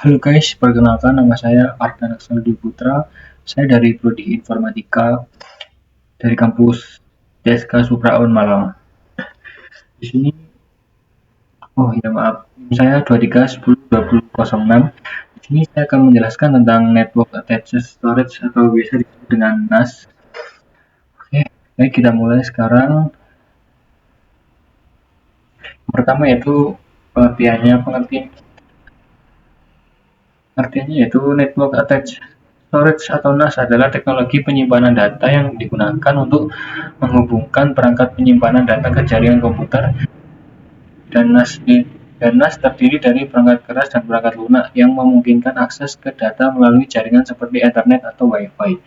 Halo guys, perkenalkan nama saya Ardan Aksaldi Putra. Saya dari Prodi Informatika dari kampus DSK Supraun Malang. Di sini, oh ya maaf, saya 23102006. Di sini saya akan menjelaskan tentang Network Attached Storage atau biasa disebut dengan NAS. Oke, baik kita mulai sekarang. Pertama yaitu pengertiannya yaitu Network Attached Storage atau NAS adalah teknologi penyimpanan data yang digunakan untuk menghubungkan perangkat penyimpanan data ke jaringan komputer, dan NAS terdiri dari perangkat keras dan perangkat lunak yang memungkinkan akses ke data melalui jaringan seperti Ethernet atau Wi-Fi.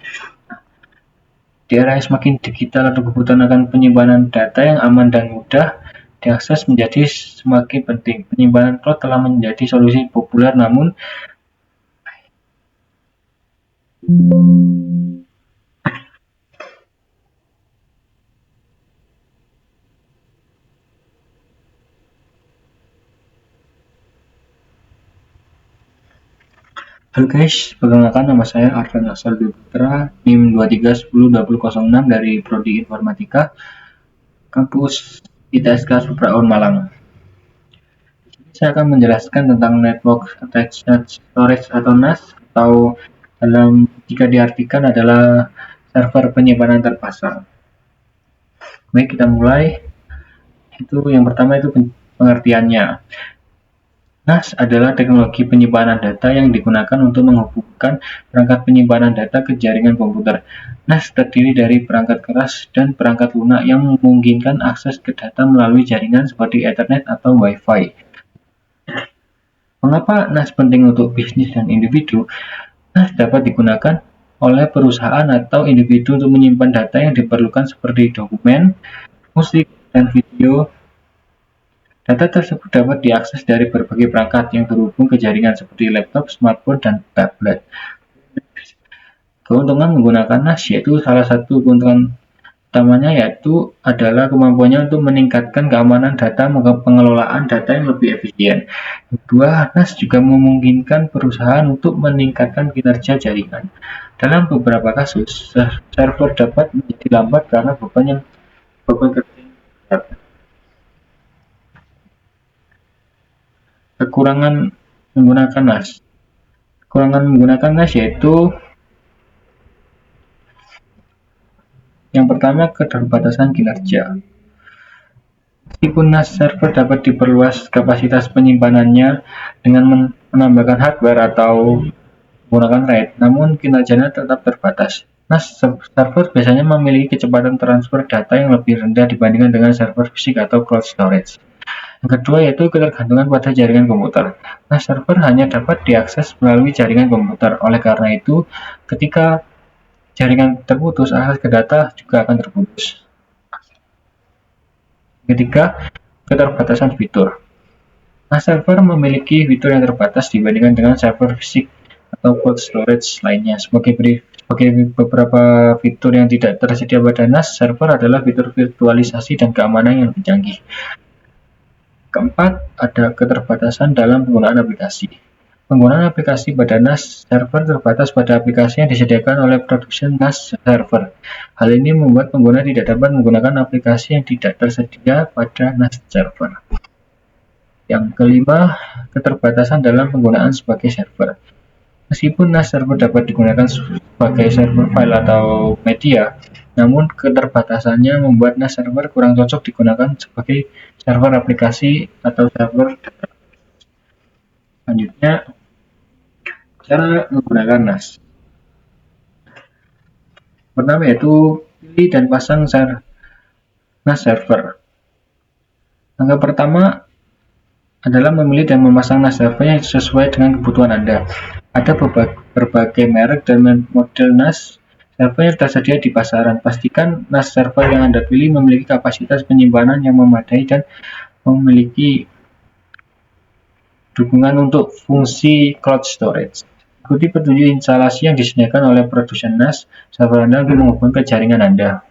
Di era yang semakin digital atau kebutuhan akan penyimpanan data yang aman dan mudah diakses menjadi semakin penting. Penyimpanan cloud telah menjadi solusi populer, namun halo guys, perkenalkan nama saya Ardan Aksaldi Putra, NIM 23102006 dari Prodi Informatika, kampus ITSK Supraun Malang. Saya akan menjelaskan tentang Network Attached Storage atau NAS, atau jika diartikan adalah server penyimpanan terpasang. Baik, kita mulai. Yang pertama itu pengertiannya. NAS adalah teknologi penyimpanan data yang digunakan untuk menghubungkan perangkat penyimpanan data ke jaringan komputer. NAS terdiri dari perangkat keras dan perangkat lunak yang memungkinkan akses ke data melalui jaringan seperti Ethernet atau Wi-Fi. Mengapa NAS penting untuk bisnis dan individu? NAS dapat digunakan oleh perusahaan atau individu untuk menyimpan data yang diperlukan seperti dokumen, musik, dan video. Data tersebut dapat diakses dari berbagai perangkat yang terhubung ke jaringan seperti laptop, smartphone, dan tablet. Keuntungan menggunakan NAS yaitu salah satu keuntungan utamanya yaitu adalah kemampuannya untuk meningkatkan keamanan data, pengelolaan data yang lebih efisien. Kedua, NAS juga memungkinkan perusahaan untuk meningkatkan kinerja jaringan. Dalam beberapa kasus, server dapat menjadi lambat karena beban kerja yang berat. Kekurangan menggunakan NAS. Kekurangan menggunakan NAS yaitu yang pertama, keterbatasan kinerja. Meskipun NAS server dapat diperluas kapasitas penyimpanannya dengan menambahkan hardware atau menggunakan RAID, namun kinerjanya tetap terbatas. NAS server biasanya memiliki kecepatan transfer data yang lebih rendah dibandingkan dengan server fisik atau cloud storage. Yang kedua yaitu ketergantungan pada jaringan komputer. NAS server hanya dapat diakses melalui jaringan komputer. Oleh karena itu, ketika jaringan terputus, akses ke data juga akan terputus. Ketiga, keterbatasan fitur. NAS server memiliki fitur yang terbatas dibandingkan dengan server fisik atau cloud storage lainnya. Sebagai beberapa fitur yang tidak tersedia pada NAS server adalah fitur virtualisasi dan keamanan yang lebih canggih. Keempat, ada keterbatasan dalam penggunaan aplikasi. Penggunaan aplikasi pada NAS server terbatas pada aplikasi yang disediakan oleh produsen NAS server. Hal ini membuat pengguna tidak dapat menggunakan aplikasi yang tidak tersedia pada NAS server. Yang kelima, keterbatasan dalam penggunaan sebagai server. Meskipun NAS server dapat digunakan sebagai server file atau media, namun keterbatasannya membuat NAS server kurang cocok digunakan sebagai server aplikasi atau server data. Selanjutnya, cara menggunakan NAS. Pertama yaitu pilih dan pasang NAS server. Langkah pertama adalah memilih dan memasang NAS server yang sesuai dengan kebutuhan Anda. Ada berbagai merek dan model NAS server yang tersedia di pasaran. Pastikan NAS server yang Anda pilih memiliki kapasitas penyimpanan yang memadai dan memiliki dukungan untuk fungsi cloud storage. Ikuti petunjuk instalasi yang disediakan oleh produsen NAS server Anda untuk menghubungkan ke jaringan Anda.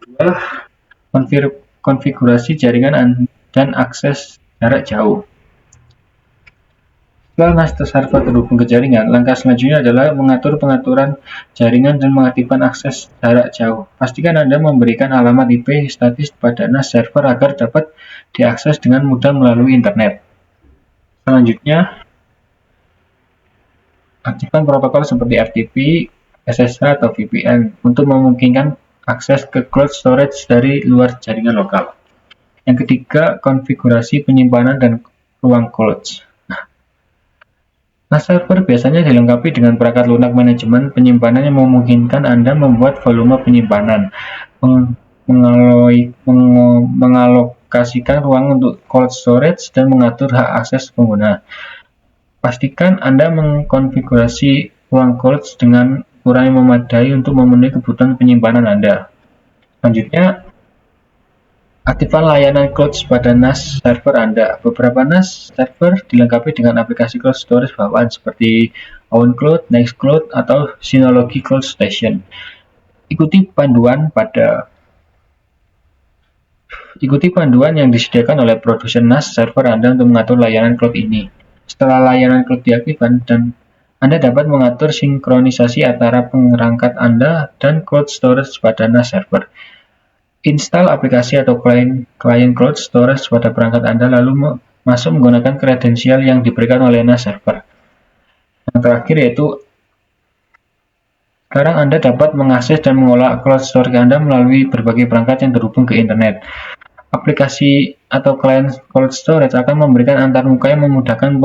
Kedua, konfigurasi jaringan dan akses jarak jauh. Setelah NAS server terhubung ke jaringan, langkah selanjutnya adalah mengatur pengaturan jaringan dan mengaktifkan akses jarak jauh. Pastikan Anda memberikan alamat IP statis pada NAS server agar dapat diakses dengan mudah melalui internet. Selanjutnya, aktifkan protokol seperti FTP, SSH, atau VPN untuk memungkinkan akses ke cloud storage dari luar jaringan lokal. Yang ketiga, konfigurasi penyimpanan dan ruang cloud. NAS server biasanya dilengkapi dengan perangkat lunak manajemen penyimpanan yang memungkinkan Anda membuat volume penyimpanan, mengalokasikan ruang untuk cold storage, dan mengatur hak akses pengguna. Pastikan Anda mengkonfigurasi ruang cold dengan ukuran yang memadai untuk memenuhi kebutuhan penyimpanan Anda. Selanjutnya, aktifkan layanan cloud pada NAS server Anda. Beberapa NAS server dilengkapi dengan aplikasi cloud storage bawaan seperti OwnCloud, Nextcloud, atau Synology Cloud Station. Ikuti panduan yang disediakan oleh produsen NAS server Anda untuk mengatur layanan cloud ini. Setelah layanan cloud diaktifkan, Anda dapat mengatur sinkronisasi antara perangkat Anda dan cloud storage pada NAS server. Install aplikasi atau klien cloud storage pada perangkat Anda lalu masuk menggunakan kredensial yang diberikan oleh NAS server. Yang terakhir yaitu sekarang Anda dapat mengakses dan mengolah cloud storage Anda melalui berbagai perangkat yang terhubung ke internet. Aplikasi atau klien cloud storage akan memberikan antarmuka yang memudahkan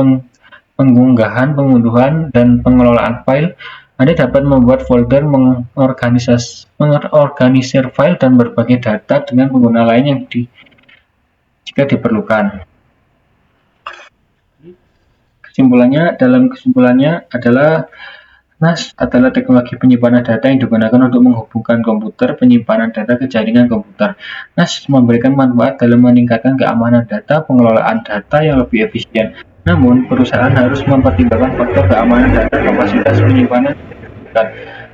pengunggahan, pengunduhan, dan pengelolaan file. Anda dapat membuat folder, mengorganisir file, dan berbagai data dengan pengguna lain yang jika diperlukan. Kesimpulannya adalah NAS adalah teknologi penyimpanan data yang digunakan untuk menghubungkan komputer penyimpanan data ke jaringan komputer. NAS memberikan manfaat dalam meningkatkan keamanan data, pengelolaan data yang lebih efisien. Namun, perusahaan harus mempertimbangkan faktor keamanan data, kapasitas penyimpanan,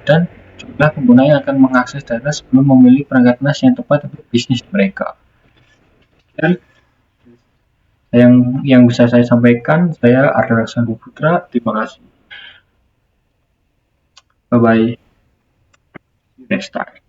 dan jumlah pengguna yang akan mengakses data sebelum memilih perangkat NAS yang tepat untuk bisnis mereka. Dan yang bisa saya sampaikan, saya Arda Raksandu Putra. Terima kasih. Bye-bye. See you next time.